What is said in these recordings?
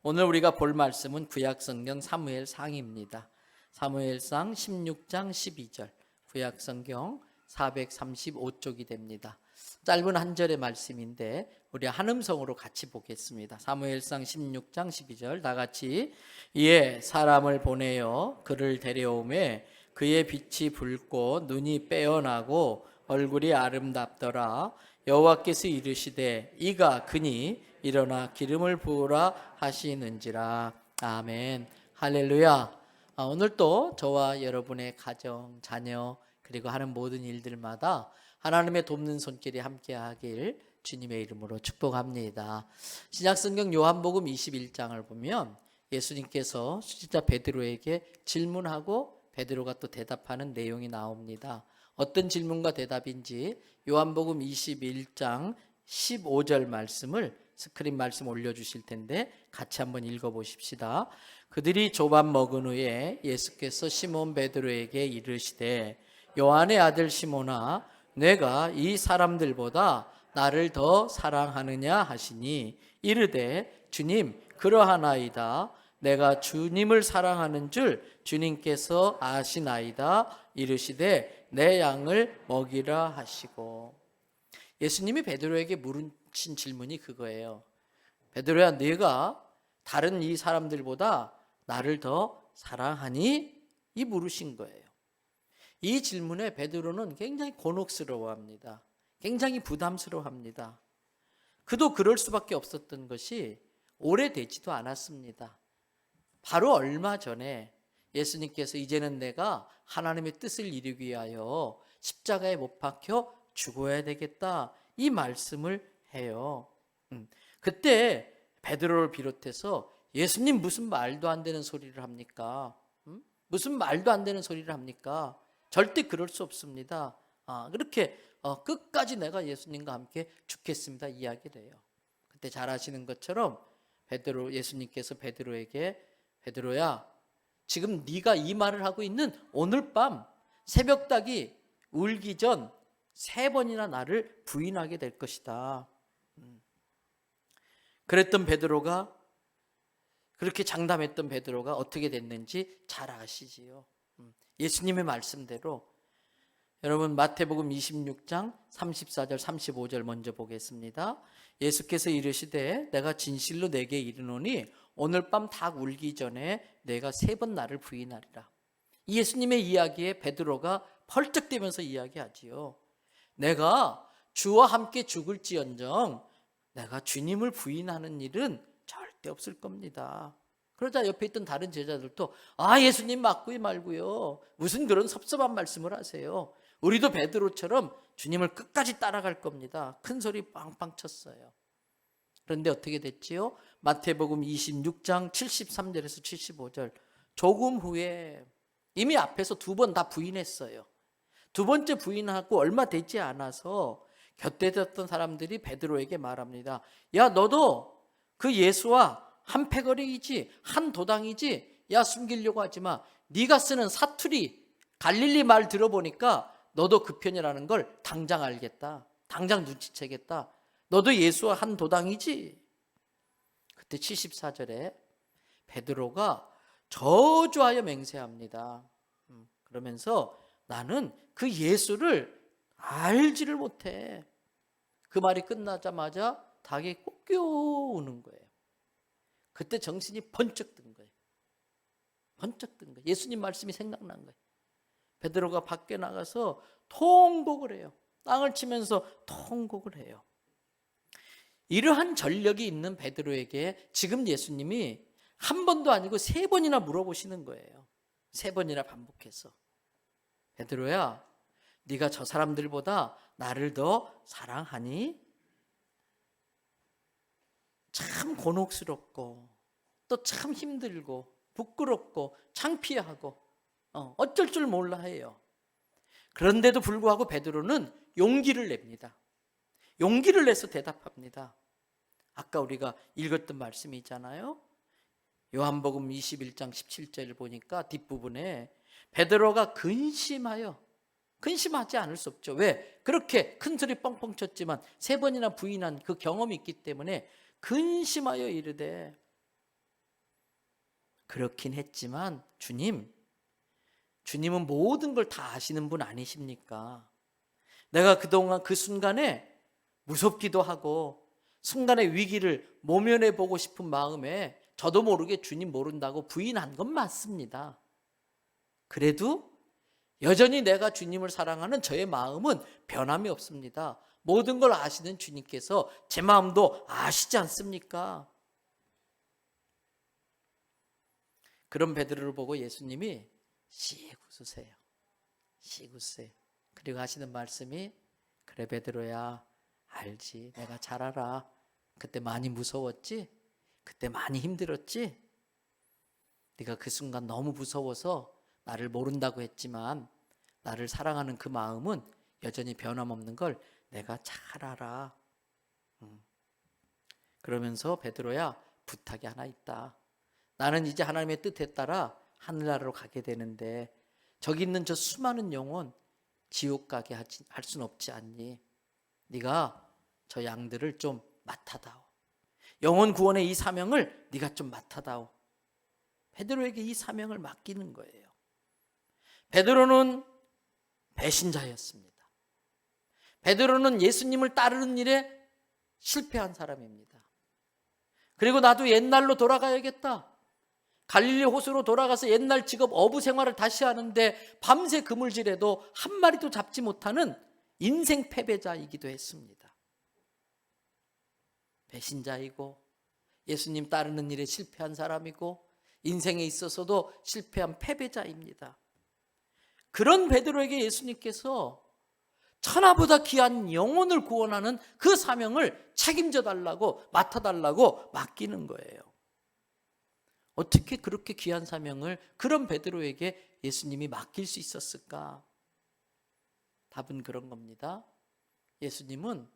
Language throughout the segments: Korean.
오늘 우리가 볼 말씀은 구약성경 사무엘상입니다. 사무엘상 16장 12절, 구약성경 435쪽이 됩니다. 짧은 한 절의 말씀인데 우리 한음성으로 같이 보겠습니다. 사무엘상 16장 12절 다 같이. 이에 사람을 보내어 그를 데려오매 그의 빛이 붉고 눈이 빼어나고 얼굴이 아름답더라. 여호와께서 이르시되 이가 그니 일어나 기름을 부으라 하시는지라. 아멘. 할렐루야. 오늘 또 저와 여러분의 가정, 자녀 그리고 하는 모든 일들마다 하나님의 돕는 손길이 함께하길 주님의 이름으로 축복합니다. 신약성경 요한복음 21장을 보면 예수님께서 수지자 베드로에게 질문하고 베드로가 또 대답하는 내용이 나옵니다. 어떤 질문과 대답인지 요한복음 21장 15절 말씀을 스크린 말씀 올려주실 텐데 같이 한번 읽어보십시다. 그들이 조밥 먹은 후에 예수께서 시몬 베드로에게 이르시되 요한의 아들 시몬아 내가 이 사람들보다 나를 더 사랑하느냐 하시니 이르되 주님 그러하나이다. 내가 주님을 사랑하는 줄 주님께서 아시나이다. 이르시되 내 양을 먹이라 하시고. 예수님이 베드로에게 물으신 질문이 그거예요. 베드로야, 네가 다른 이 사람들보다 나를 더 사랑하니? 이 물으신 거예요. 이 질문에 베드로는 굉장히 곤혹스러워합니다. 굉장히 부담스러워합니다. 그도 그럴 수밖에 없었던 것이 오래되지도 않았습니다. 바로 얼마 전에 예수님께서 이제는 내가 하나님의 뜻을 이루기 위하여 십자가에 못 박혀 죽어야 되겠다 이 말씀을 해요. 그때 베드로를 비롯해서 예수님 무슨 말도 안 되는 소리를 합니까? 무슨 말도 안 되는 소리를 합니까? 절대 그럴 수 없습니다. 그렇게 끝까지 내가 예수님과 함께 죽겠습니다 이야기를 해요. 그때 잘 아시는 것처럼 예수님께서 베드로에게 베드로야 지금 네가 이 말을 하고 있는 오늘 밤 새벽닭이 울기 전 3번이나 나를 부인하게 될 것이다. 그랬던 베드로가 그렇게 장담했던 베드로가 어떻게 됐는지 잘 아시지요. 예수님의 말씀대로 여러분 마태복음 26장 34절 35절 먼저 보겠습니다. 예수께서 이르시되 내가 진실로 내게 이르노니 오늘 밤 닭 울기 전에 내가 3번 나를 부인하리라. 이 예수님의 이야기에 베드로가 펄쩍대면서 이야기하지요. 내가 주와 함께 죽을지언정 내가 주님을 부인하는 일은 절대 없을 겁니다. 그러자 옆에 있던 다른 제자들도 예수님 맞고요 말고요 무슨 그런 섭섭한 말씀을 하세요. 우리도 베드로처럼 주님을 끝까지 따라갈 겁니다. 큰 소리 빵빵 쳤어요. 그런데 어떻게 됐지요? 마태복음 26장 73절에서 75절 조금 후에 이미 앞에서 2번 다 부인했어요. 2번째 부인하고 얼마 되지 않아서 곁에 뒀던 사람들이 베드로에게 말합니다. 야 너도 그 예수와 한 패거리이지 한 도당이지. 야 숨기려고 하지 마. 네가 쓰는 사투리 갈릴리 말 들어보니까 너도 그 편이라는 걸 당장 알겠다. 당장 눈치채겠다. 너도 예수와 한 도당이지. 그때 74절에 베드로가 저주하여 맹세합니다. 그러면서 나는 그 예수를 알지를 못해. 그 말이 끝나자마자 닭이 꺾여 우는 거예요. 그때 정신이 번쩍 든 거예요. 번쩍 든 거예요. 예수님 말씀이 생각난 거예요. 베드로가 밖에 나가서 통곡을 해요. 땅을 치면서 통곡을 해요. 이러한 전력이 있는 베드로에게 지금 예수님이 한 번도 아니고 3번이나 물어보시는 거예요. 3번이나 반복해서. 베드로야, 네가 저 사람들보다 나를 더 사랑하니? 참 곤혹스럽고 또 참 힘들고 부끄럽고 창피하고 어쩔 줄 몰라 해요. 그런데도 불구하고 베드로는 용기를 냅니다. 용기를 내서 대답합니다. 아까 우리가 읽었던 말씀이 있잖아요. 요한복음 21장 17절을 보니까 뒷부분에 베드로가 근심하지 않을 수 없죠. 왜? 그렇게 큰 소리 뻥뻥 쳤지만 3번이나 부인한 그 경험이 있기 때문에 근심하여 이르되 그렇긴 했지만 주님은 모든 걸 다 아시는 분 아니십니까? 내가 그동안 그 순간에 무섭기도 하고 순간의 위기를 모면해 보고 싶은 마음에 저도 모르게 주님 모른다고 부인한 건 맞습니다. 그래도 여전히 내가 주님을 사랑하는 저의 마음은 변함이 없습니다. 모든 걸 아시는 주님께서 제 마음도 아시지 않습니까? 그런 베드로를 보고 예수님이 씩 웃으세요. 씩 웃으세요. 그리고 하시는 말씀이, 그래 베드로야, 알지, 내가 잘 알아. 그때 많이 무서웠지? 그때 많이 힘들었지? 네가 그 순간 너무 무서워서 나를 모른다고 했지만 나를 사랑하는 그 마음은 여전히 변함없는 걸 내가 잘 알아. 그러면서 베드로야, 부탁이 하나 있다. 나는 이제 하나님의 뜻에 따라 하늘나라로 가게 되는데 저기 있는 저 수많은 영혼 지옥 가게 할 수는 없지 않니? 네가 저 양들을 좀 맡아다오. 영혼 구원의 이 사명을 네가 좀 맡아다오. 베드로에게 이 사명을 맡기는 거예요. 베드로는 배신자였습니다. 베드로는 예수님을 따르는 일에 실패한 사람입니다. 그리고 나도 옛날로 돌아가야겠다. 갈릴리 호수로 돌아가서 옛날 직업 어부 생활을 다시 하는데 밤새 그물질해도 한 마리도 잡지 못하는 인생 패배자이기도 했습니다. 배신자이고 예수님 따르는 일에 실패한 사람이고 인생에 있어서도 실패한 패배자입니다. 그런 베드로에게 예수님께서 천하보다 귀한 영혼을 구원하는 그 사명을 책임져 달라고, 맡아달라고 맡기는 거예요. 어떻게 그렇게 귀한 사명을 그런 베드로에게 예수님이 맡길 수 있었을까? 답은 그런 겁니다. 예수님은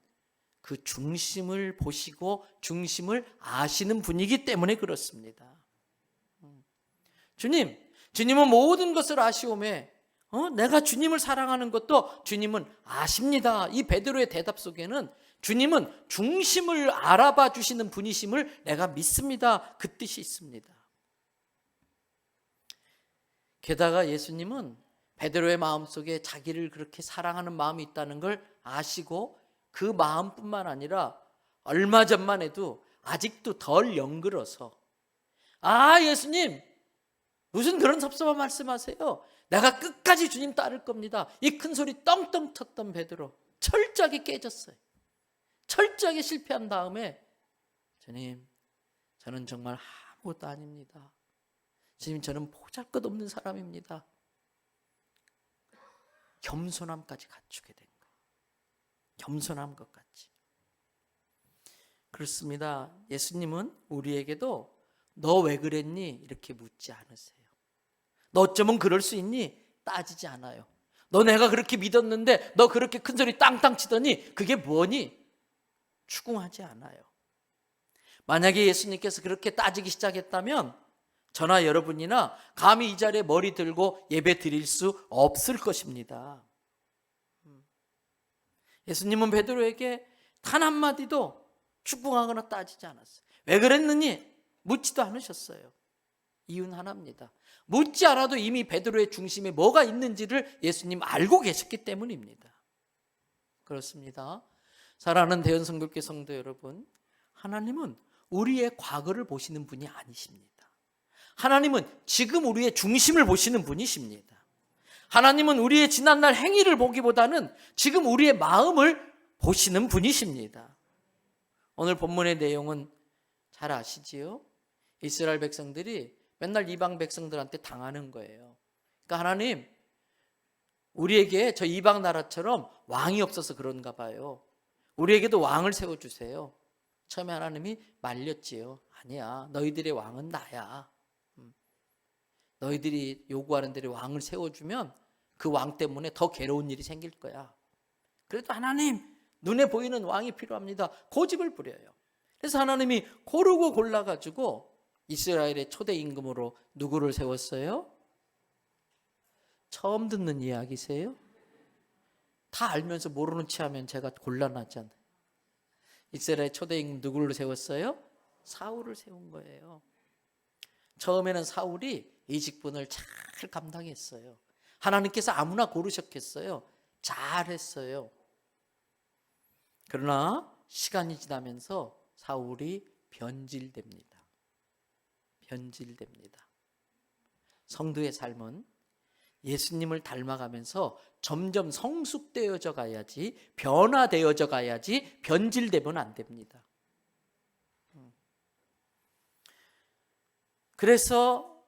그 중심을 보시고 중심을 아시는 분이기 때문에 그렇습니다. 주님은 모든 것을 아시오매 내가 주님을 사랑하는 것도 주님은 아십니다. 이 베드로의 대답 속에는 주님은 중심을 알아봐 주시는 분이심을 내가 믿습니다. 그 뜻이 있습니다. 게다가 예수님은 베드로의 마음속에 자기를 그렇게 사랑하는 마음이 있다는 걸 아시고 그 마음뿐만 아니라 얼마 전만 해도 아직도 덜 연그러서 예수님 무슨 그런 섭섭한 말씀하세요? 내가 끝까지 주님 따를 겁니다. 이 큰 소리 떵떵 쳤던 베드로 철저하게 깨졌어요. 철저하게 실패한 다음에 주님 저는 정말 아무것도 아닙니다. 주님 저는 보잘것없는 사람입니다. 겸손함까지 갖추게 된 거예요. 겸손함 것 같이. 그렇습니다. 예수님은 우리에게도 너 왜 그랬니? 이렇게 묻지 않으세요. 너 어쩌면 그럴 수 있니? 따지지 않아요. 너 내가 그렇게 믿었는데 너 그렇게 큰 소리 땅땅 치더니 그게 뭐니? 추궁하지 않아요. 만약에 예수님께서 그렇게 따지기 시작했다면 저나 여러분이나 감히 이 자리에 머리 들고 예배 드릴 수 없을 것입니다. 예수님은 베드로에게 단 한마디도 추궁하거나 따지지 않았어요. 왜 그랬느니? 묻지도 않으셨어요. 이유는 하나입니다. 묻지 않아도 이미 베드로의 중심에 뭐가 있는지를 예수님 알고 계셨기 때문입니다. 그렇습니다. 사랑하는 대연성교회 성도 여러분, 하나님은 우리의 과거를 보시는 분이 아니십니다. 하나님은 지금 우리의 중심을 보시는 분이십니다. 하나님은 우리의 지난날 행위를 보기보다는 지금 우리의 마음을 보시는 분이십니다. 오늘 본문의 내용은 잘 아시지요? 이스라엘 백성들이 맨날 이방 백성들한테 당하는 거예요. 그러니까 하나님, 우리에게 저 이방 나라처럼 왕이 없어서 그런가 봐요. 우리에게도 왕을 세워주세요. 처음에 하나님이 말렸지요. 아니야, 너희들의 왕은 나야. 너희들이 요구하는 대로 왕을 세워주면 그 왕 때문에 더 괴로운 일이 생길 거야. 그래도 하나님, 눈에 보이는 왕이 필요합니다. 고집을 부려요. 그래서 하나님이 고르고 골라가지고 이스라엘의 초대 임금으로 누구를 세웠어요? 처음 듣는 이야기세요? 다 알면서 모르는 체 하면 제가 곤란하잖아요. 이스라엘 초대 임금 누구를 세웠어요? 사울을 세운 거예요. 처음에는 사울이 이 직분을 잘 감당했어요. 하나님께서 아무나 고르셨겠어요? 잘했어요. 그러나 시간이 지나면서 사울이 변질됩니다. 변질됩니다. 성도의 삶은 예수님을 닮아가면서 점점 성숙되어져 가야지, 변화되어져 가야지 변질되면 안 됩니다. 그래서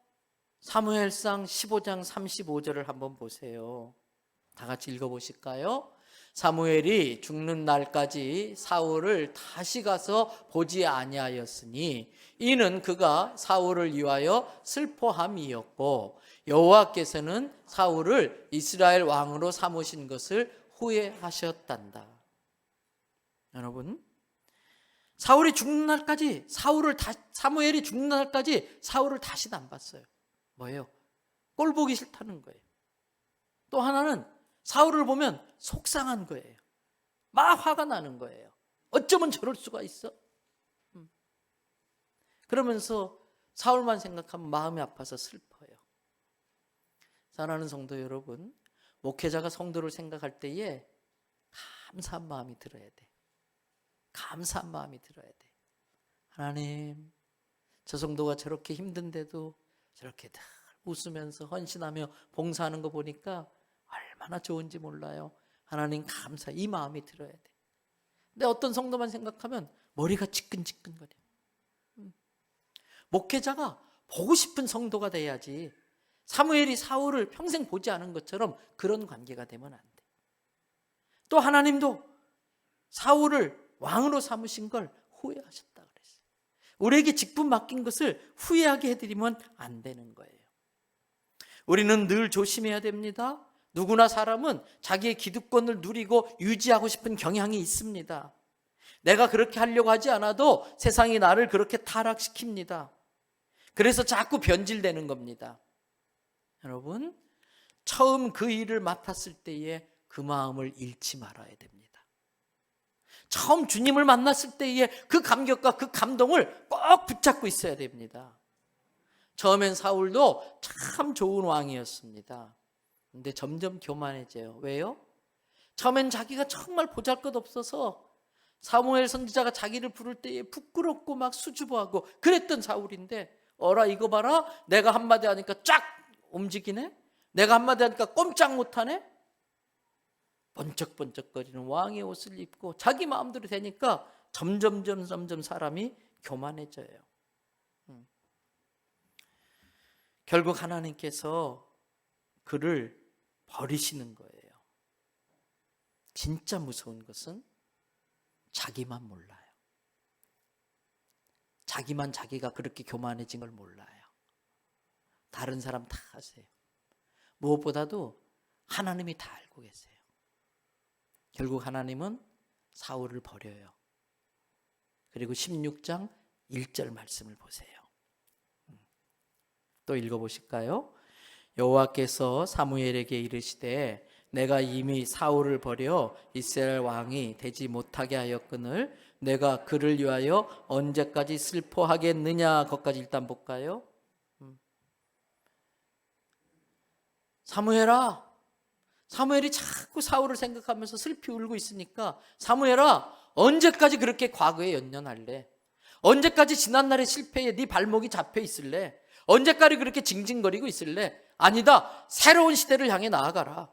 사무엘상 15장 35절을 한번 보세요. 다 같이 읽어보실까요? 사무엘이 죽는 날까지 사울을 다시 가서 보지 아니하였으니 이는 그가 사울을 위하여 슬퍼함이었고 여호와께서는 사울을 이스라엘 왕으로 삼으신 것을 후회하셨단다. 여러분, 사무엘이 죽는 날까지 사울을 다시는 안 봤어요. 뭐예요? 꼴 보기 싫다는 거예요. 또 하나는 사울을 보면 속상한 거예요. 막 화가 나는 거예요. 어쩌면 저럴 수가 있어? 그러면서 사울만 생각하면 마음이 아파서 슬퍼요. 사랑하는 성도 여러분, 목회자가 성도를 생각할 때에 감사한 마음이 들어야 돼. 감사한 마음이 들어야 돼. 하나님, 저 성도가 저렇게 힘든데도 저렇게 다 웃으면서 헌신하며 봉사하는 거 보니까 얼마나 좋은지 몰라요. 하나님 감사, 이 마음이 들어야 돼. 근데 어떤 성도만 생각하면 머리가 지끈지끈거려. 목회자가 보고 싶은 성도가 돼야지, 사무엘이 사울을 평생 보지 않은 것처럼 그런 관계가 되면 안 돼. 또 하나님도 사울을 왕으로 삼으신 걸 후회하셨다 그랬어요. 우리에게 직분 맡긴 것을 후회하게 해드리면 안 되는 거예요. 우리는 늘 조심해야 됩니다. 누구나 사람은 자기의 기득권을 누리고 유지하고 싶은 경향이 있습니다. 내가 그렇게 하려고 하지 않아도 세상이 나를 그렇게 타락시킵니다. 그래서 자꾸 변질되는 겁니다. 여러분, 처음 그 일을 맡았을 때에 그 마음을 잃지 말아야 됩니다. 처음 주님을 만났을 때에 그 감격과 그 감동을 꼭 붙잡고 있어야 됩니다. 처음엔 사울도 참 좋은 왕이었습니다. 근데 점점 교만해져요. 왜요? 처음엔 자기가 정말 보잘것없어서 사무엘 선지자가 자기를 부를 때에 부끄럽고 막 수줍어하고 그랬던 사울인데, 어라 이거 봐라, 내가 한마디 하니까 쫙 움직이네, 내가 한마디 하니까 꼼짝 못하네. 번쩍번쩍거리는 왕의 옷을 입고 자기 마음대로 되니까 점점 사람이 교만해져요. 결국 하나님께서 그를 버리시는 거예요. 진짜 무서운 것은 자기만 몰라요. 자기만 자기가 그렇게 교만해진 걸 몰라요. 다른 사람 다 아세요. 무엇보다도 하나님이 다 알고 계세요. 결국 하나님은 사울을 버려요. 그리고 16장 1절 말씀을 보세요. 또 읽어보실까요? 여호와께서 사무엘에게 이르시되 내가 이미 사울을 버려 이스라엘 왕이 되지 못하게 하였거늘 내가 그를 위하여 언제까지 슬퍼하겠느냐. 거기까지 일단 볼까요? 사무엘아, 사무엘이 자꾸 사울을 생각하면서 슬피 울고 있으니까, 사무엘아, 언제까지 그렇게 과거에 연연할래? 언제까지 지난날의 실패에 네 발목이 잡혀 있을래? 언제까지 그렇게 징징거리고 있을래? 아니다, 새로운 시대를 향해 나아가라.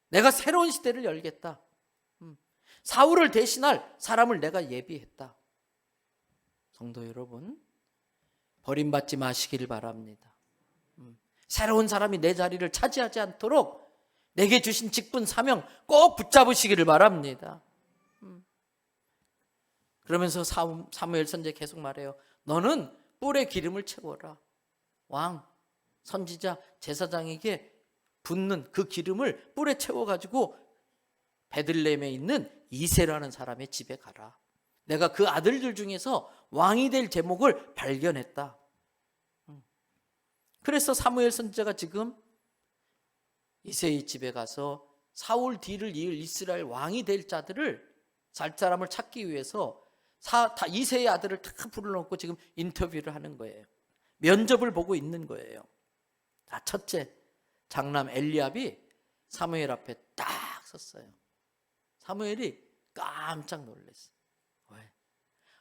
내가 새로운 시대를 열겠다. 사울을 대신할 사람을 내가 예비했다. 성도 여러분, 버림받지 마시길 바랍니다. 새로운 사람이 내 자리를 차지하지 않도록 내게 주신 직분 사명 꼭 붙잡으시기를 바랍니다. 그러면서 사무엘 선지자 계속 말해요. 너는 뿔에 기름을 채워라. 왕, 선지자, 제사장에게 붓는 그 기름을 뿔에 채워가지고 베들레헴에 있는 이새라는 사람의 집에 가라. 내가 그 아들들 중에서 왕이 될 제목을 발견했다. 그래서 사무엘 선지자가 지금 이새의 집에 가서 사울 뒤를 이을 이스라엘 왕이 될 자들을, 살 사람을 찾기 위해서 이새의 아들을 다 불러놓고 지금 인터뷰를 하는 거예요. 면접을 보고 있는 거예요. 자, 첫째, 장남 엘리압이 사무엘 앞에 딱 섰어요. 사무엘이 깜짝 놀랐어요. 왜?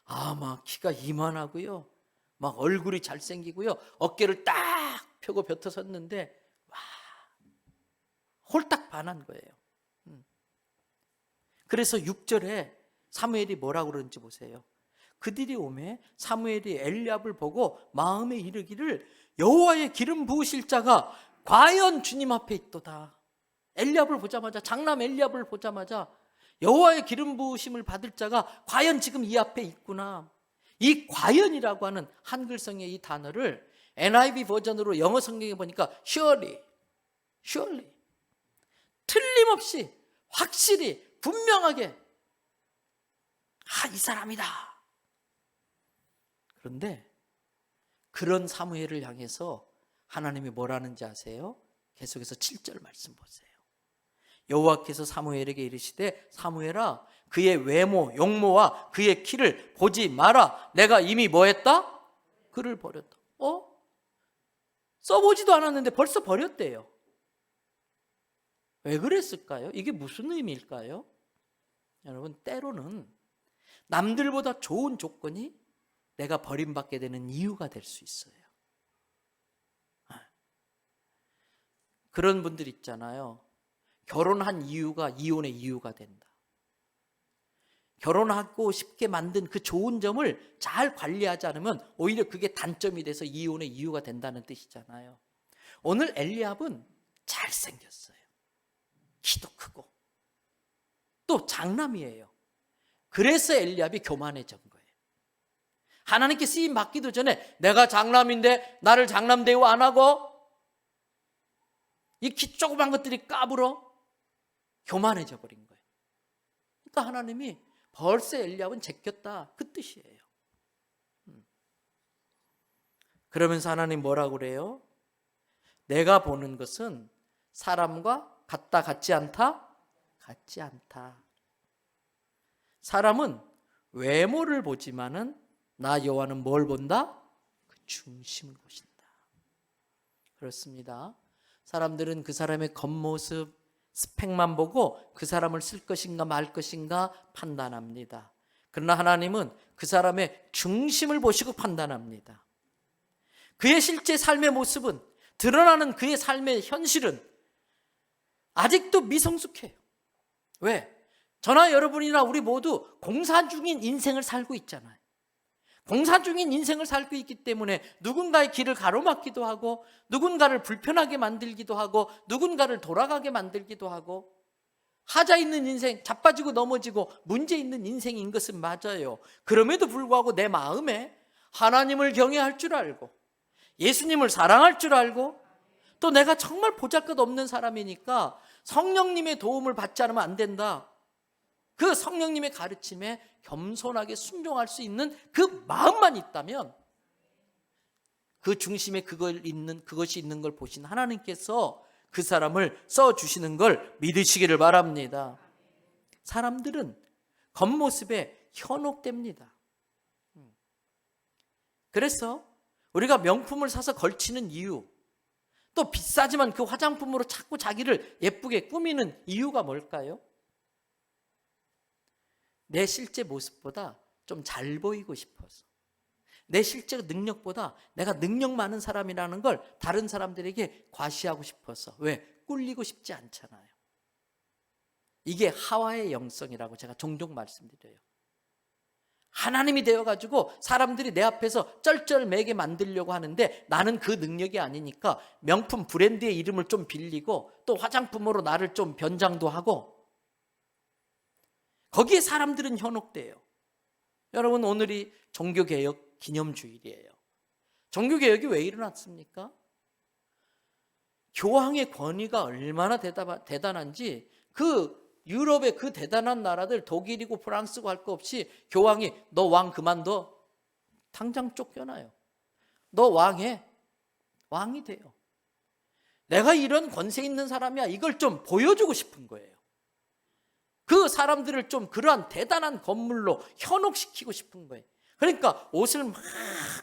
막 키가 이만하고요, 막 얼굴이 잘생기고요, 어깨를 딱 펴고 벼터 섰는데 와, 홀딱 반한 거예요. 그래서 6절에 사무엘이 뭐라고 그러는지 보세요. 그들이 오매 사무엘이 엘리압을 보고 마음에 이르기를 여호와의 기름 부으실 자가 과연 주님 앞에 있도다. 엘리압을 보자마자, 장남 엘리압을 보자마자 여호와의 기름 부으심을 받을 자가 과연 지금 이 앞에 있구나. 이 과연이라고 하는 한글성의 이 단어를 NIV 버전으로 영어 성경에 보니까 surely, 틀림없이, 확실히, 분명하게 이 사람이다. 그런데 그런 사무엘을 향해서 하나님이 뭐라는지 아세요? 계속해서 7절 말씀 보세요. 여호와께서 사무엘에게 이르시되 사무엘아, 그의 외모, 용모와 그의 키를 보지 마라. 내가 이미 뭐했다? 그를 버렸다. 써보지도 않았는데 벌써 버렸대요. 왜 그랬을까요? 이게 무슨 의미일까요? 여러분, 때로는 남들보다 좋은 조건이 내가 버림받게 되는 이유가 될 수 있어요. 그런 분들 있잖아요. 결혼한 이유가 이혼의 이유가 된다. 결혼하고 싶게 만든 그 좋은 점을 잘 관리하지 않으면 오히려 그게 단점이 돼서 이혼의 이유가 된다는 뜻이잖아요. 오늘 엘리압은 잘생겼어요. 키도 크고 또 장남이에요. 그래서 엘리압이 교만해진 거예요. 하나님께 쓰임 받기도 전에 내가 장남인데 나를 장남 대우 안 하고 이 키 조그만 것들이 까불어 교만해져 버린 거예요. 그러니까 하나님이 벌써 엘리압은 제꼈다, 그 뜻이에요. 그러면서 하나님 뭐라고 그래요? 내가 보는 것은 사람과 같다, 같지 않다? 같지 않다. 사람은 외모를 보지만은 나 여호와는 뭘 본다? 그 중심을 보신다. 그렇습니다. 사람들은 그 사람의 겉모습, 스펙만 보고 그 사람을 쓸 것인가 말 것인가 판단합니다. 그러나 하나님은 그 사람의 중심을 보시고 판단합니다. 그의 실제 삶의 모습은, 드러나는 그의 삶의 현실은 아직도 미성숙해요. 왜? 저나 여러분이나 우리 모두 공사 중인 인생을 살고 있잖아요. 공사 중인 인생을 살고 있기 때문에 누군가의 길을 가로막기도 하고, 누군가를 불편하게 만들기도 하고, 누군가를 돌아가게 만들기도 하고, 하자 있는 인생, 자빠지고 넘어지고 문제 있는 인생인 것은 맞아요. 그럼에도 불구하고 내 마음에 하나님을 경외할 줄 알고, 예수님을 사랑할 줄 알고, 또 내가 정말 보잘것없는 사람이니까 성령님의 도움을 받지 않으면 안 된다, 그 성령님의 가르침에 겸손하게 순종할 수 있는 그 마음만 있다면, 그 중심에 그것이 있는 걸 보신 하나님께서 그 사람을 써주시는 걸 믿으시기를 바랍니다. 사람들은 겉모습에 현혹됩니다. 그래서 우리가 명품을 사서 걸치는 이유, 또 비싸지만 그 화장품으로 자꾸 자기를 예쁘게 꾸미는 이유가 뭘까요? 내 실제 모습보다 좀 잘 보이고 싶어서, 내 실제 능력보다 내가 능력 많은 사람이라는 걸 다른 사람들에게 과시하고 싶어서. 왜? 꿀리고 싶지 않잖아요. 이게 하와의 영성이라고 제가 종종 말씀드려요. 하나님이 되어가지고 사람들이 내 앞에서 쩔쩔매게 만들려고 하는데 나는 그 능력이 아니니까 명품 브랜드의 이름을 좀 빌리고 또 화장품으로 나를 좀 변장도 하고, 거기에 사람들은 현혹돼요. 여러분, 오늘이 종교개혁 기념주일이에요. 종교개혁이 왜 일어났습니까? 교황의 권위가 얼마나 대단한지, 그 유럽의 그 대단한 나라들, 독일이고 프랑스고 할 거 없이 교황이 너 왕 그만둬, 당장 쫓겨나요. 너 왕해, 왕이 돼요. 내가 이런 권세 있는 사람이야, 이걸 좀 보여주고 싶은 거예요. 그 사람들을 좀 그러한 대단한 건물로 현혹시키고 싶은 거예요. 그러니까 옷을 막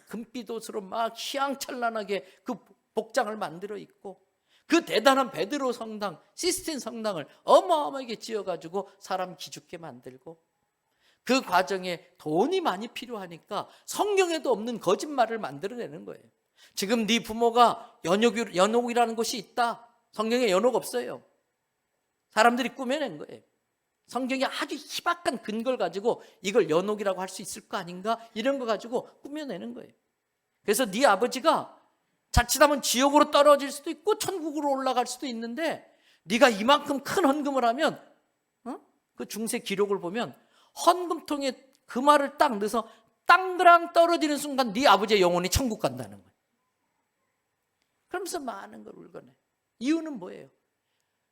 금빛 옷으로 막 휘황찬란하게 그 복장을 만들어 입고 그 대단한 베드로 성당, 시스틴 성당을 어마어마하게 지어가지고 사람 기죽게 만들고 그 과정에 돈이 많이 필요하니까 성경에도 없는 거짓말을 만들어내는 거예요. 지금 네 부모가 연옥이라는 곳이 있다. 성경에 연옥 없어요. 사람들이 꾸며낸 거예요. 성경이 아주 희박한 근거를 가지고 이걸 연옥이라고 할 수 있을 거 아닌가 이런 거 가지고 꾸며내는 거예요. 그래서 네 아버지가 자칫하면 지옥으로 떨어질 수도 있고 천국으로 올라갈 수도 있는데 네가 이만큼 큰 헌금을 하면 그 중세 기록을 보면 헌금통에 그 말을 딱 넣어서 땅그랑 떨어지는 순간 네 아버지의 영혼이 천국 간다는 거예요. 그러면서 많은 걸 울거네. 이유는 뭐예요?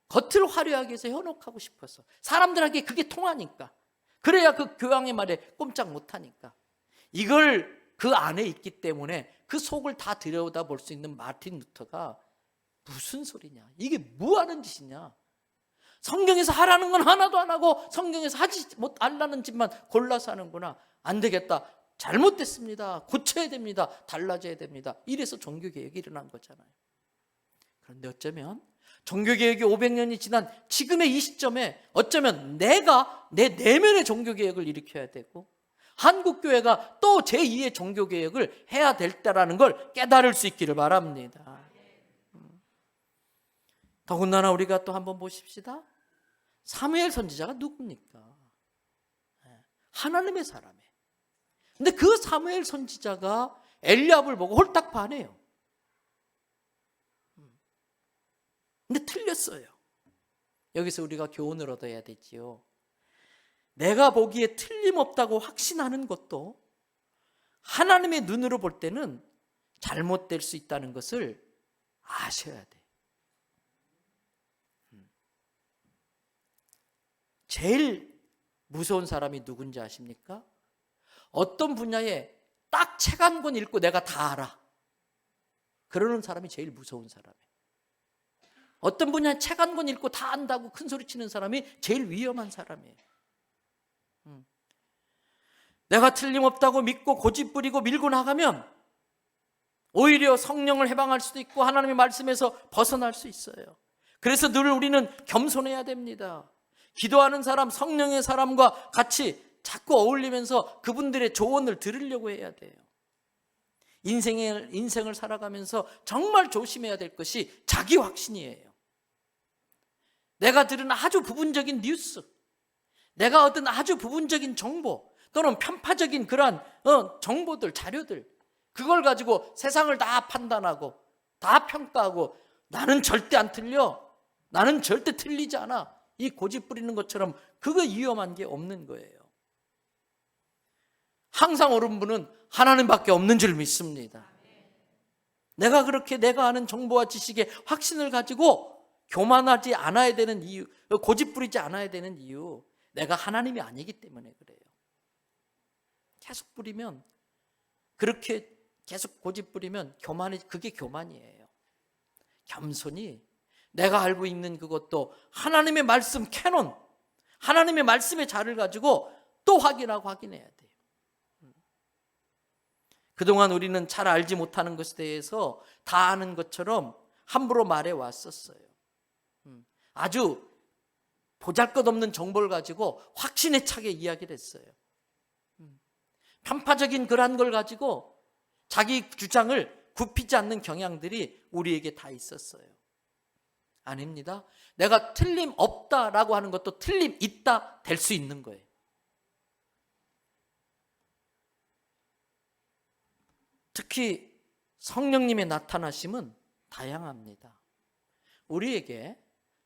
겉을 화려하게 해서 현혹하고 싶어서 사람들에게 그게 통하니까 그래야 그 교황의 말에 꼼짝 못하니까 이걸 그 안에 있기 때문에 그 속을 다 들여다볼 수 있는 마틴 루터가 무슨 소리냐 이게 뭐 하는 짓이냐 성경에서 하라는 건 하나도 안 하고 성경에서 하지 말라는 짓만 골라서 하는구나 안 되겠다 잘못됐습니다 고쳐야 됩니다 달라져야 됩니다 이래서 종교개혁이 일어난 거잖아요. 그런데 어쩌면 종교개혁이 500년이 지난 지금의 이 시점에 어쩌면 내가 내 내면의 종교개혁을 일으켜야 되고 한국교회가 또 제2의 종교개혁을 해야 될 때라는 걸 깨달을 수 있기를 바랍니다. 더군다나 우리가 또 한번 보십시다. 사무엘 선지자가 누굽니까? 하나님의 사람이에요. 근데 그 사무엘 선지자가 엘리압을 보고 홀딱 반해요. 근데 틀렸어요. 여기서 우리가 교훈을 얻어야 되지요. 내가 보기에 틀림없다고 확신하는 것도 하나님의 눈으로 볼 때는 잘못될 수 있다는 것을 아셔야 돼. 제일 무서운 사람이 누군지 아십니까? 어떤 분야에 딱 책 한 권 읽고 내가 다 알아. 그러는 사람이 제일 무서운 사람이에요. 어떤 분야에 책 한 권 읽고 다 안다고 큰 소리 치는 사람이 제일 위험한 사람이에요. 내가 틀림없다고 믿고 고집부리고 밀고 나가면 오히려 성령을 해방할 수도 있고 하나님의 말씀에서 벗어날 수 있어요. 그래서 늘 우리는 겸손해야 됩니다. 기도하는 사람, 성령의 사람과 같이 자꾸 어울리면서 그분들의 조언을 들으려고 해야 돼요. 인생을 살아가면서 정말 조심해야 될 것이 자기 확신이에요. 내가 들은 아주 부분적인 뉴스, 내가 얻은 아주 부분적인 정보 또는 편파적인 그러한 정보들, 자료들 그걸 가지고 세상을 다 판단하고 다 평가하고 나는 절대 안 틀려, 나는 절대 틀리지 않아 이 고집 부리는 것처럼 그거 위험한 게 없는 거예요. 항상 옳은 분은 하나님밖에 없는 줄 믿습니다. 내가 그렇게 내가 아는 정보와 지식에 확신을 가지고 교만하지 않아야 되는 이유, 고집 부리지 않아야 되는 이유, 내가 하나님이 아니기 때문에 그래요. 계속 부리면, 그렇게 계속 고집 부리면 그게 교만이에요. 겸손히 내가 알고 있는 그것도 하나님의 말씀 캐논, 하나님의 말씀의 자를 가지고 또 확인해야 돼요. 그동안 우리는 잘 알지 못하는 것에 대해서 다 아는 것처럼 함부로 말해 왔었어요. 아주 보잘것없는 정보를 가지고 확신에 차게 이야기를 했어요. 편파적인 그러한 걸 가지고 자기 주장을 굽히지 않는 경향들이 우리에게 다 있었어요. 아닙니다. 내가 틀림없다라고 하는 것도 틀림있다 될 수 있는 거예요. 특히 성령님의 나타나심은 다양합니다. 우리에게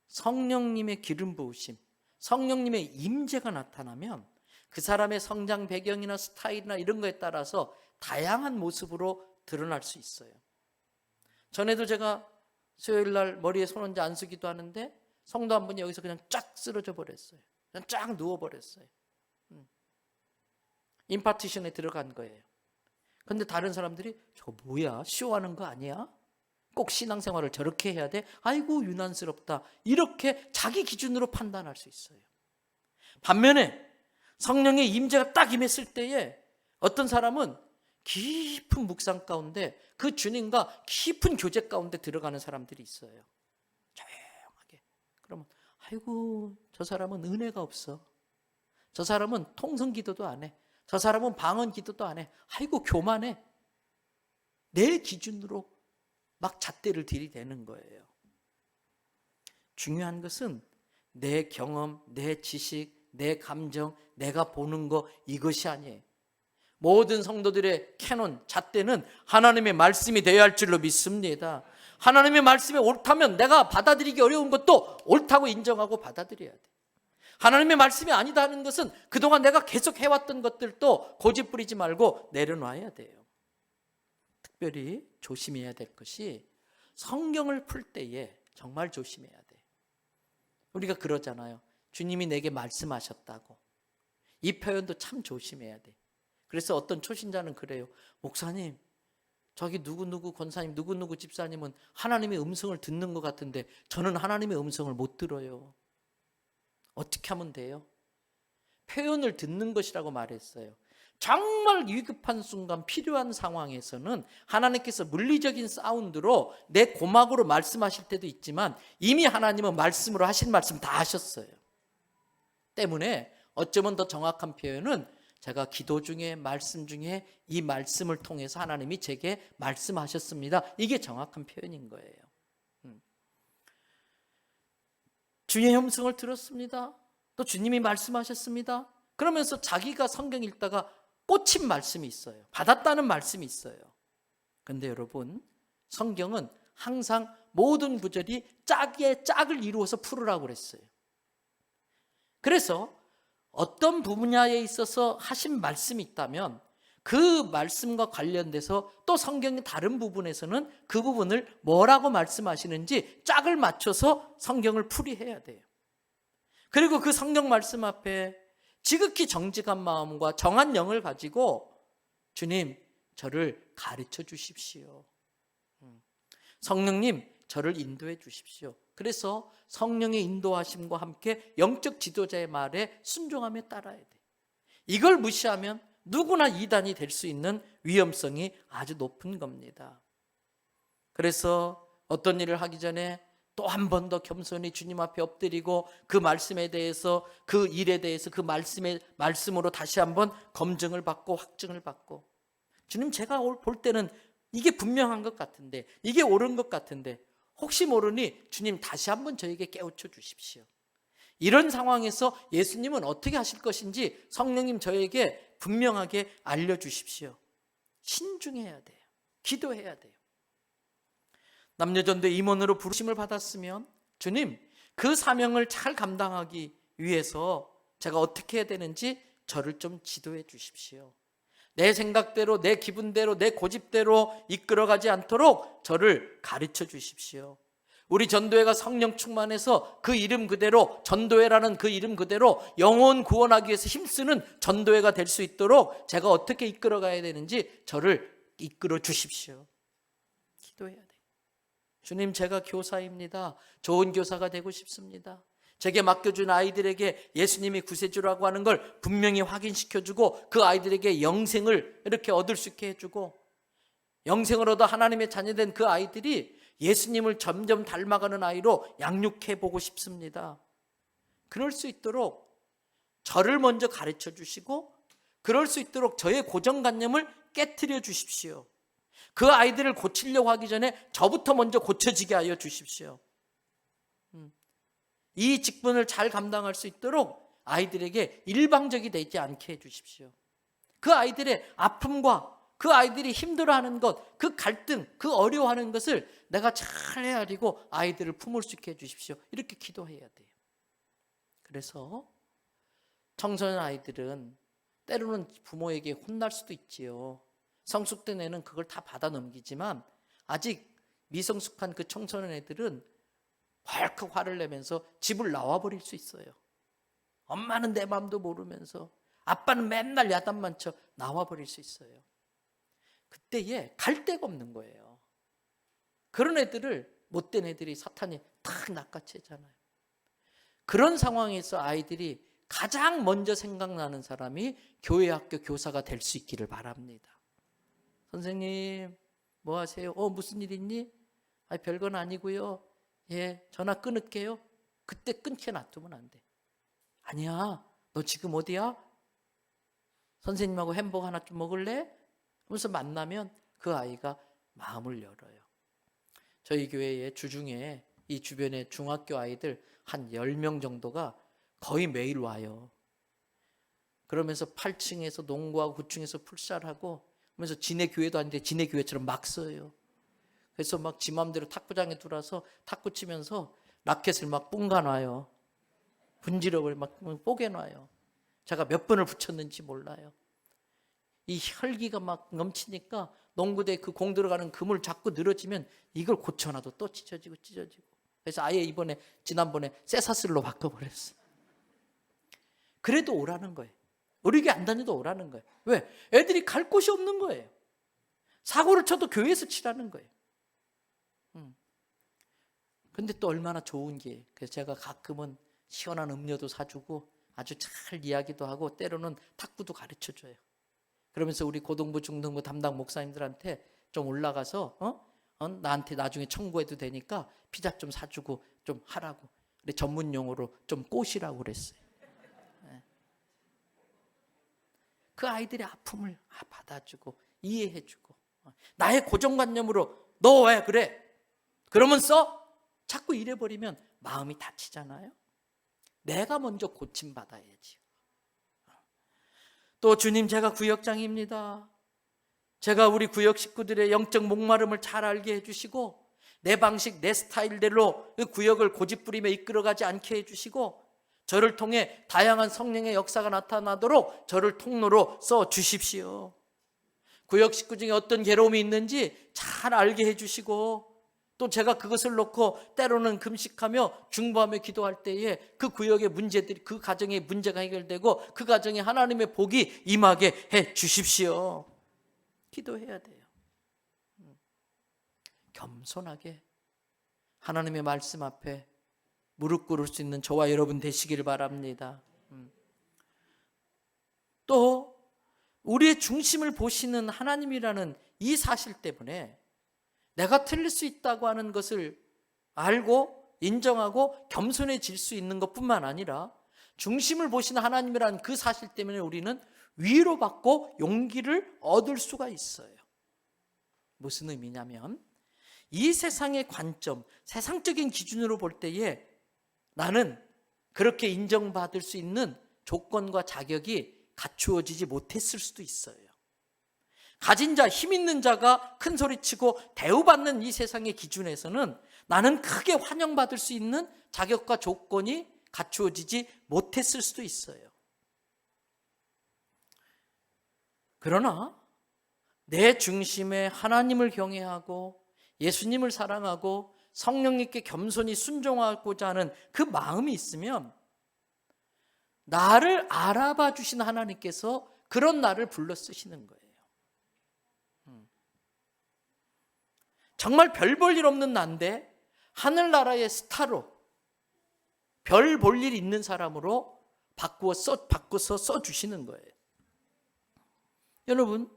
성령님의 기름 부으심, 성령님의 임재가 나타나면 그 사람의 성장 배경이나 스타일이나 이런 거에 따라서 다양한 모습으로 드러날 수 있어요. 전에도 제가 수요일 날 머리에 손 얹어 안수기도 하는데 성도 한 분이 여기서 그냥 쫙 쓰러져 버렸어요. 그냥 쫙 누워버렸어요. 임파티션에 들어간 거예요. 근데 다른 사람들이 저거 뭐야? 쇼하는 거 아니야? 꼭 신앙생활을 저렇게 해야 돼? 아이고 유난스럽다. 이렇게 자기 기준으로 판단할 수 있어요. 반면에 성령의 임재가 딱 임했을 때에 어떤 사람은 깊은 묵상 가운데 그 주님과 깊은 교제 가운데 들어가는 사람들이 있어요. 조용하게. 그러면 아이고 저 사람은 은혜가 없어. 저 사람은 통성 기도도 안 해. 저 사람은 방언 기도도 안 해. 아이고 교만해. 내 기준으로 막 잣대를 들이대는 거예요. 중요한 것은 내 경험, 내 지식, 내 감정, 내가 보는 거 이것이 아니에요. 모든 성도들의 캐논, 잣대는 하나님의 말씀이 되어야 할 줄로 믿습니다. 하나님의 말씀이 옳다면 내가 받아들이기 어려운 것도 옳다고 인정하고 받아들여야 돼. 하나님의 말씀이 아니다 하는 것은 그동안 내가 계속 해왔던 것들도 고집 부리지 말고 내려놔야 돼요. 특별히 조심해야 될 것이 성경을 풀 때에 정말 조심해야 돼. 우리가 그러잖아요. 주님이 내게 말씀하셨다고. 이 표현도 참 조심해야 돼. 그래서 어떤 초신자는 그래요. 목사님, 저기 누구누구 권사님, 누구누구 집사님은 하나님의 음성을 듣는 것 같은데 저는 하나님의 음성을 못 들어요. 어떻게 하면 돼요? 표현을 듣는 것이라고 말했어요. 정말 위급한 순간 필요한 상황에서는 하나님께서 물리적인 사운드로 내 고막으로 말씀하실 때도 있지만 이미 하나님은 말씀으로 하신 말씀 다 하셨어요. 때문에 어쩌면 더 정확한 표현은 제가 기도 중에 말씀 중에 이 말씀을 통해서 하나님이 제게 말씀하셨습니다. 이게 정확한 표현인 거예요. 주의 음성을 들었습니다. 또 주님이 말씀하셨습니다. 그러면서 자기가 성경 읽다가 꽂힌 말씀이 있어요. 받았다는 말씀이 있어요. 그런데 여러분, 성경은 항상 모든 구절이 짝에 짝을 이루어서 풀으라고 그랬어요. 그래서 어떤 분야에 있어서 하신 말씀이 있다면 그 말씀과 관련돼서 또 성경의 다른 부분에서는 그 부분을 뭐라고 말씀하시는지 짝을 맞춰서 성경을 풀이해야 돼요. 그리고 그 성경 말씀 앞에 지극히 정직한 마음과 정한 영을 가지고 주님, 저를 가르쳐 주십시오. 성령님, 저를 인도해 주십시오. 그래서 성령의 인도하심과 함께 영적 지도자의 말에 순종하며 따라야 돼. 이걸 무시하면 누구나 이단이 될 수 있는 위험성이 아주 높은 겁니다. 그래서 어떤 일을 하기 전에 또 한 번 더 겸손히 주님 앞에 엎드리고 그 말씀에 대해서, 그 일에 대해서 그 말씀으로 다시 한번 검증을 받고 확증을 받고, 주님, 제가 볼 때는 이게 분명한 것 같은데, 이게 옳은 것 같은데 혹시 모르니 주님 다시 한번 저에게 깨우쳐 주십시오. 이런 상황에서 예수님은 어떻게 하실 것인지 성령님 저에게 분명하게 알려주십시오. 신중해야 돼요. 기도해야 돼요. 남녀전도의 임원으로 부르심을 받았으면 주님, 그 사명을 잘 감당하기 위해서 제가 어떻게 해야 되는지 저를 좀 지도해 주십시오. 내 생각대로, 내 기분대로, 내 고집대로 이끌어가지 않도록 저를 가르쳐 주십시오. 우리 전도회가 성령 충만해서 그 이름 그대로, 전도회라는 그 이름 그대로 영혼 구원하기 위해서 힘쓰는 전도회가 될 수 있도록 제가 어떻게 이끌어가야 되는지 저를 이끌어 주십시오. 기도해야 돼요. 주님, 제가 교사입니다. 좋은 교사가 되고 싶습니다. 제게 맡겨준 아이들에게 예수님이 구세주라고 하는 걸 분명히 확인시켜주고 그 아이들에게 영생을 이렇게 얻을 수 있게 해주고, 영생을 얻어 하나님의 자녀된 그 아이들이 예수님을 점점 닮아가는 아이로 양육해 보고 싶습니다. 그럴 수 있도록 저를 먼저 가르쳐 주시고, 그럴 수 있도록 저의 고정관념을 깨트려 주십시오. 그 아이들을 고치려고 하기 전에 저부터 먼저 고쳐지게 하여 주십시오. 이 직분을 잘 감당할 수 있도록 아이들에게 일방적이 되지 않게 해주십시오. 그 아이들의 아픔과 그 아이들이 힘들어하는 것, 그 갈등, 그 어려워하는 것을 내가 잘 헤아리고 아이들을 품을 수 있게 해주십시오. 이렇게 기도해야 돼요. 그래서 청소년 아이들은 때로는 부모에게 혼날 수도 있지요. 성숙된 애는 그걸 다 받아 넘기지만 아직 미성숙한 그 청소년 애들은 벌컥 화를 내면서 집을 나와버릴 수 있어요. 엄마는 내 마음도 모르면서 아빠는 맨날 야단만 쳐 나와버릴 수 있어요. 그때에 갈 데가 없는 거예요. 그런 애들을, 못된 애들이 사탄이 탁 낚아채잖아요. 그런 상황에서 아이들이 가장 먼저 생각나는 사람이 교회 학교 교사가 될 수 있기를 바랍니다. 선생님 뭐 하세요? 무슨 일 있니? 별건 아니고요. 예, 전화 끊을게요. 그때 끊게 놔두면 안 돼. 아니야, 너 지금 어디야? 선생님하고 햄버거 하나 좀 먹을래? 하면서 만나면 그 아이가 마음을 열어요. 저희 교회에 주중에 이 주변에 중학교 아이들 한 10명 정도가 거의 매일 와요. 그러면서 8층에서 농구하고 9층에서 풀살하고 그러면서 지네 교회도 아닌데 지네 교회처럼 막 써요. 그래서 막 지 맘대로 탁구장에 들어와서 탁구 치면서 라켓을 막 뿡가놔요. 분지럽을 막 뽀개놔요. 제가 몇 번을 붙였는지 몰라요. 이 혈기가 막 넘치니까 농구대 그 공 들어가는 그물 자꾸 늘어지면 이걸 고쳐놔도 또 찢어지고. 그래서 아예 지난번에 쇠사슬로 바꿔버렸어요. 그래도 오라는 거예요. 우리 교회 안 다녀도 오라는 거예요. 왜? 애들이 갈 곳이 없는 거예요. 사고를 쳐도 교회에서 치라는 거예요. 근데 또 얼마나 좋은 게, 그래서 제가 가끔은 시원한 음료도 사주고 아주 잘 이야기도 하고 때로는 탁구도 가르쳐줘요. 그러면서 우리 고등부 중등부 담당 목사님들한테 좀 올라가서 나한테 나중에 청구해도 되니까 피자 좀 사주고 좀 하라고. 근데 전문 용어로 좀 꼬시라고 그랬어요. 그 아이들의 아픔을 받아주고 이해해주고, 나의 고정관념으로 너 왜 그래? 그러면 자꾸 이래버리면 마음이 다치잖아요. 내가 먼저 고침받아야지. 또 주님, 제가 구역장입니다. 제가 우리 구역 식구들의 영적 목마름을 잘 알게 해주시고 내 방식 내 스타일대로 그 구역을 고집부리며 이끌어가지 않게 해주시고 저를 통해 다양한 성령의 역사가 나타나도록 저를 통로로 써주십시오. 구역 식구 중에 어떤 괴로움이 있는지 잘 알게 해주시고 또 제가 그것을 놓고 때로는 금식하며 중보하며 기도할 때에 그 구역의 문제들이, 그 가정의 문제가 해결되고 그 가정에 하나님의 복이 임하게 해 주십시오. 기도해야 돼요. 겸손하게 하나님의 말씀 앞에 무릎 꿇을 수 있는 저와 여러분 되시기를 바랍니다. 또 우리의 중심을 보시는 하나님이라는 이 사실 때문에 내가 틀릴 수 있다고 하는 것을 알고 인정하고 겸손해질 수 있는 것뿐만 아니라 중심을 보시는 하나님이라는 그 사실 때문에 우리는 위로받고 용기를 얻을 수가 있어요. 무슨 의미냐면 이 세상의 관점, 세상적인 기준으로 볼 때에 나는 그렇게 인정받을 수 있는 조건과 자격이 갖추어지지 못했을 수도 있어요. 가진 자, 힘 있는 자가 큰 소리치고 대우받는 이 세상의 기준에서는 나는 크게 환영받을 수 있는 자격과 조건이 갖추어지지 못했을 수도 있어요. 그러나 내 중심에 하나님을 경외하고 예수님을 사랑하고 성령님께 겸손히 순종하고자 하는 그 마음이 있으면 나를 알아봐 주신 하나님께서 그런 나를 불러 쓰시는 거예요. 정말 별 볼 일 없는 난데 하늘나라의 스타로 별 볼 일 있는 사람으로 바꿔서 써주시는 거예요. 여러분,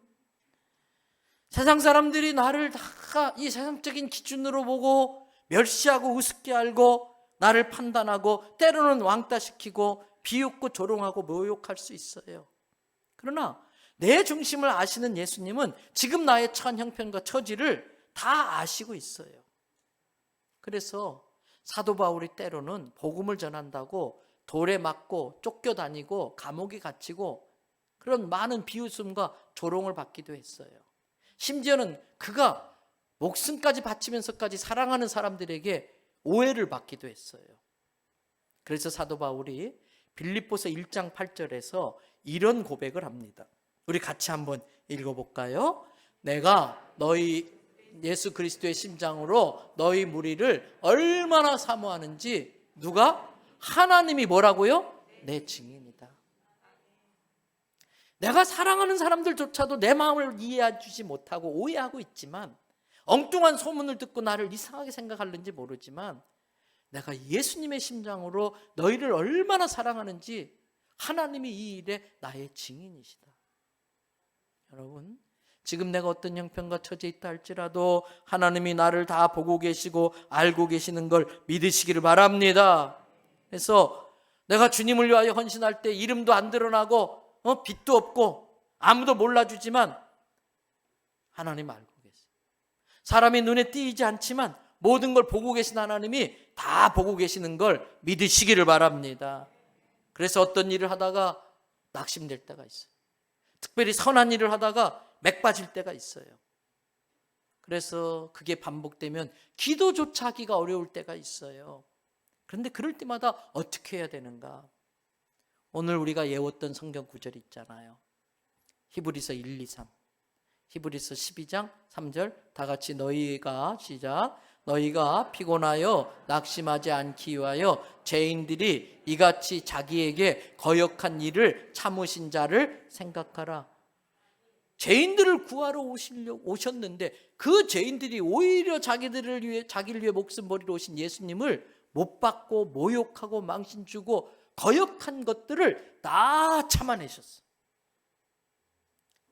세상 사람들이 나를 다 이 세상적인 기준으로 보고 멸시하고 우습게 알고 나를 판단하고 때로는 왕따시키고 비웃고 조롱하고 모욕할 수 있어요. 그러나 내 중심을 아시는 예수님은 지금 나의 처한 형편과 처지를 다 아시고 있어요. 그래서 사도 바울이 때로는 복음을 전한다고 돌에 맞고 쫓겨다니고 감옥에 갇히고 그런 많은 비웃음과 조롱을 받기도 했어요. 심지어는 그가 목숨까지 바치면서까지 사랑하는 사람들에게 오해를 받기도 했어요. 그래서 사도 바울이 빌립보서 1장 8절에서 이런 고백을 합니다. 우리 같이 한번 읽어볼까요? 내가 너희 예수 그리스도의 심장으로 너희 무리를 얼마나 사모하는지 누가? 하나님이 뭐라고요? 내 증인이다. 내가 사랑하는 사람들조차도 내 마음을 이해해 주지 못하고 오해하고 있지만 엉뚱한 소문을 듣고 나를 이상하게 생각하는지 모르지만 내가 예수님의 심장으로 너희를 얼마나 사랑하는지 하나님이 이 일에 나의 증인이시다. 여러분, 지금 내가 어떤 형편과 처지에 있다 할지라도 하나님이 나를 다 보고 계시고 알고 계시는 걸 믿으시기를 바랍니다. 그래서 내가 주님을 위하여 헌신할 때 이름도 안 드러나고 빚도 없고 아무도 몰라주지만 하나님 알고 계세요. 사람이 눈에 띄지 않지만 모든 걸 보고 계신 하나님이 다 보고 계시는 걸 믿으시기를 바랍니다. 그래서 어떤 일을 하다가 낙심될 때가 있어요. 특별히 선한 일을 하다가 맥 빠질 때가 있어요. 그래서 그게 반복되면 기도조차 하기가 어려울 때가 있어요. 그런데 그럴 때마다 어떻게 해야 되는가? 오늘 우리가 외웠던 성경 구절이 있잖아요. 히브리서 1, 2, 3. 히브리서 12장 3절 다 같이 너희가 시작. 너희가 피곤하여 낙심하지 않기 위하여 죄인들이 이같이 자기에게 거역한 일을 참으신 자를 생각하라. 죄인들을 구하러 오셨는데 그 죄인들이 오히려 자기를 위해 목숨 버리러 오신 예수님을 못 받고 모욕하고 망신 주고 거역한 것들을 다 참아내셨어요.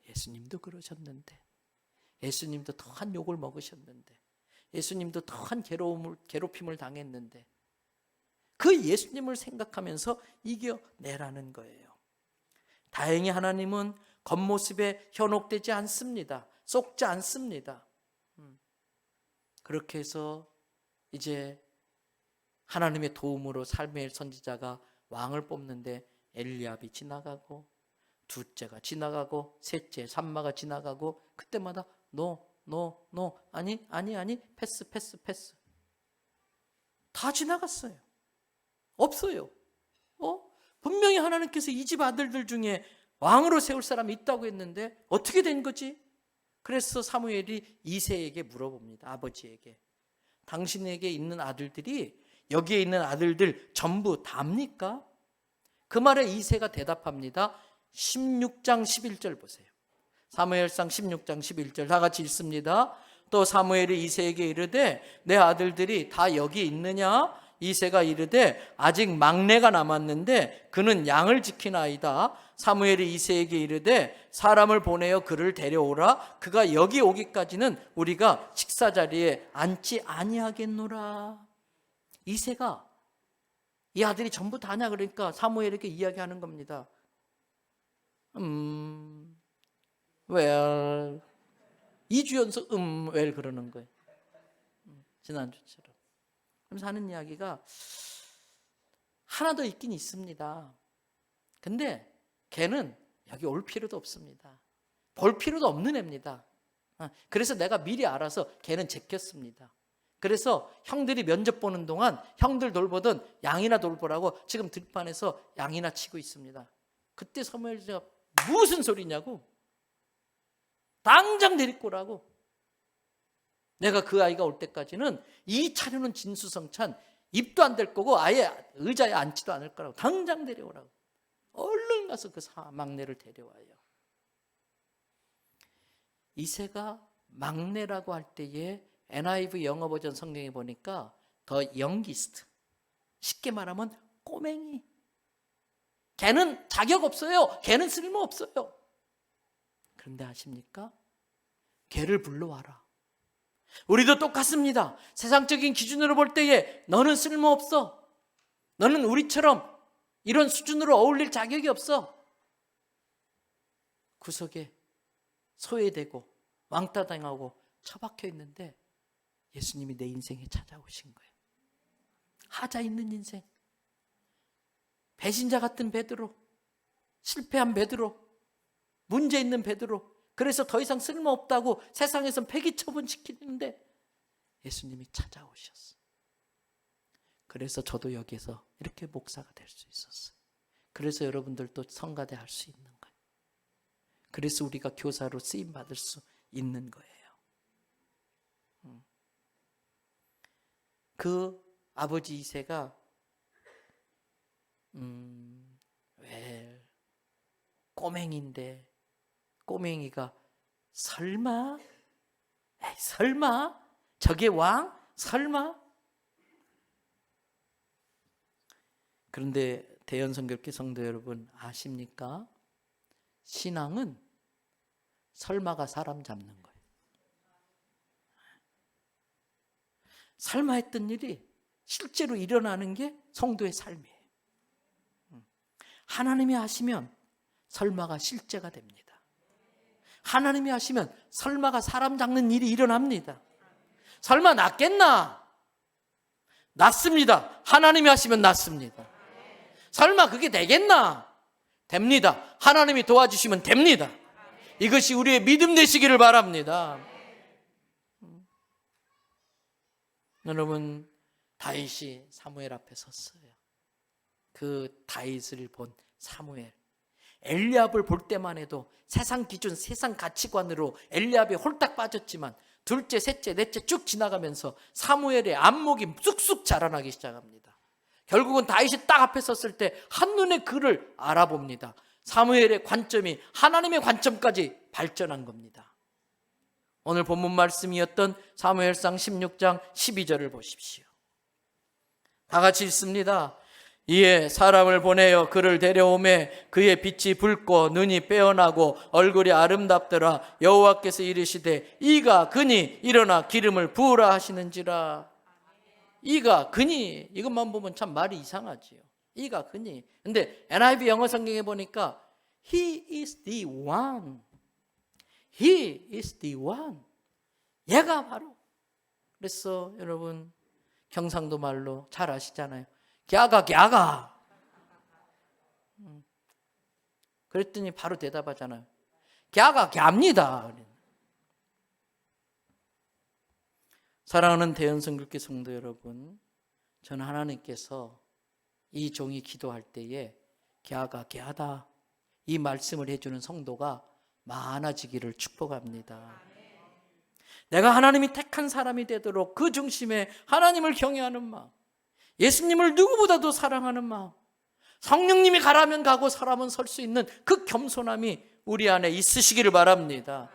예수님도 그러셨는데, 예수님도 더한 욕을 먹으셨는데, 예수님도 더한 괴롭힘을 당했는데 그 예수님을 생각하면서 이겨내라는 거예요. 다행히 하나님은 겉모습에 현혹되지 않습니다. 속지 않습니다. 그렇게 해서 이제 하나님의 도움으로 사무엘 선지자가 왕을 뽑는데 엘리압이 지나가고 둘째가 지나가고 셋째 삼마가 지나가고 그때마다 노 아니 패스 다 지나갔어요. 없어요. 분명히 하나님께서 이 집 아들들 중에 왕으로 세울 사람이 있다고 했는데 어떻게 된 거지? 그래서 사무엘이 이새에게 물어봅니다. 아버지에게. 당신에게 있는 아들들이 여기에 있는 아들들 전부 답니까? 그 말에 이새가 대답합니다. 16장 11절 보세요. 사무엘상 16장 11절 다 같이 읽습니다. 또 사무엘이 이새에게 이르되 내 아들들이 다 여기 있느냐? 이새가 이르되 아직 막내가 남았는데 그는 양을 지키나이다. 사무엘이 이새에게 이르되 사람을 보내어 그를 데려오라. 그가 여기 오기까지는 우리가 식사 자리에 앉지 아니하겠노라. 이새가 이 아들이 전부 다냐 그러니까 사무엘에게 이야기하는 겁니다. well 2주 연속 well 그러는 거예요. 지난주처럼. 그래서 하는 이야기가 하나 더 있긴 있습니다. 근데 걔는 여기 올 필요도 없습니다. 볼 필요도 없는 애입니다. 그래서 내가 미리 알아서 걔는 제꼈습니다. 그래서 형들이 면접 보는 동안 형들 돌보던 양이나 돌보라고 지금 들판에서 양이나 치고 있습니다. 그때 사무엘이가 무슨 소리냐고, 당장 데리고 오라고. 내가 그 아이가 올 때까지는 이 차려는 진수성찬 입도 안 댈 거고 아예 의자에 앉지도 않을 거라고. 당장 데려오라고. 얼른 가서 그 막내를 데려와요. 이새가 막내라고 할 때에 NIV 영어 버전 성경에 보니까 더 영기스트, 쉽게 말하면 꼬맹이. 걔는 자격 없어요. 걔는 쓸모 없어요. 그런데 아십니까? 걔를 불러와라. 우리도 똑같습니다. 세상적인 기준으로 볼 때에 너는 쓸모없어. 너는 우리처럼 이런 수준으로 어울릴 자격이 없어. 구석에 소외되고 왕따 당하고 처박혀 있는데 예수님이 내 인생에 찾아오신 거예요. 하자 있는 인생, 배신자 같은 베드로, 실패한 베드로, 문제 있는 베드로, 그래서 더 이상 쓸모없다고 세상에선 폐기 처분시키는데 예수님이 찾아오셨어요. 그래서 저도 여기서 이렇게 목사가 될 수 있었어요. 그래서 여러분들도 성가대 할 수 있는 거예요. 그래서 우리가 교사로 쓰임 받을 수 있는 거예요. 그 아버지 이새가 왜 꼬맹이인데 꼬맹이가 설마? 에이, 설마? 저게 왕? 설마? 그런데 대연성결교 성도 여러분 아십니까? 신앙은 설마가 사람 잡는 거예요. 설마 했던 일이 실제로 일어나는 게 성도의 삶이에요. 하나님이 하시면 설마가 실제가 됩니다. 하나님이 하시면 설마가 사람 잡는 일이 일어납니다. 설마 낫겠나? 낫습니다. 하나님이 하시면 낫습니다. 설마 그게 되겠나? 됩니다. 하나님이 도와주시면 됩니다. 이것이 우리의 믿음 되시기를 바랍니다. 여러분, 다윗이 사무엘 앞에 섰어요. 그 다윗을 본 사무엘, 엘리압을 볼 때만 해도 세상 기준, 세상 가치관으로 엘리압이 홀딱 빠졌지만 둘째, 셋째, 넷째 쭉 지나가면서 사무엘의 안목이 쑥쑥 자라나기 시작합니다. 결국은 다윗이 딱 앞에 섰을 때 한눈에 그를 알아봅니다. 사무엘의 관점이 하나님의 관점까지 발전한 겁니다. 오늘 본문 말씀이었던 사무엘상 16장 12절을 보십시오. 다 같이 읽습니다. 이에 사람을 보내어 그를 데려오매 그의 빛이 붉고 눈이 빼어나고 얼굴이 아름답더라. 여호와께서 이르시되 이가 그니 일어나 기름을 부으라 하시는지라. 이가 그니, 이것만 보면 참 말이 이상하지요. 이가 그니. 근데 NIV 영어 성경에 보니까 He is the one. He is the one. 얘가 바로. 그래서 여러분 경상도 말로 잘 아시잖아요. 갸가. 그랬더니 바로 대답하잖아요. 갸입니다. 사랑하는 대연성결교 성도 여러분, 저는 하나님께서 이 종이 기도할 때에 갸다 이 말씀을 해주는 성도가 많아지기를 축복합니다. 내가 하나님이 택한 사람이 되도록 그 중심에 하나님을 경외하는 마음, 예수님을 누구보다도 사랑하는 마음, 성령님이 가라면 가고 서라면 설 수 있는 그 겸손함이 우리 안에 있으시기를 바랍니다.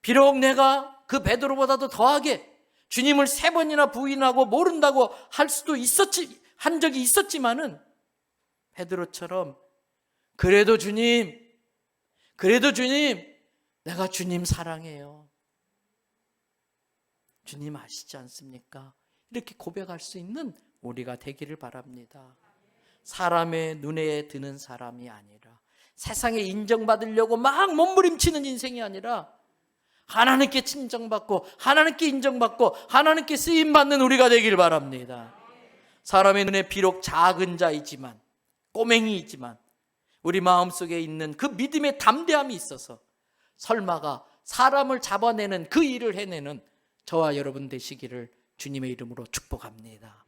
비록 내가 그 베드로보다도 더하게 주님을 3번이나 부인하고 모른다고 한 적이 있었지만은 베드로처럼 그래도 주님 내가 주님 사랑해요. 주님 아시지 않습니까? 이렇게 고백할 수 있는 우리가 되기를 바랍니다. 사람의 눈에 드는 사람이 아니라, 세상에 인정받으려고 막 몸부림치는 인생이 아니라 하나님께 칭정받고 하나님께 인정받고 하나님께 쓰임받는 우리가 되길 바랍니다. 사람의 눈에 비록 작은 자이지만, 꼬맹이이지만 우리 마음속에 있는 그 믿음의 담대함이 있어서 설마가 사람을 잡아내는 그 일을 해내는 저와 여러분 되시기를 주님의 이름으로 축복합니다.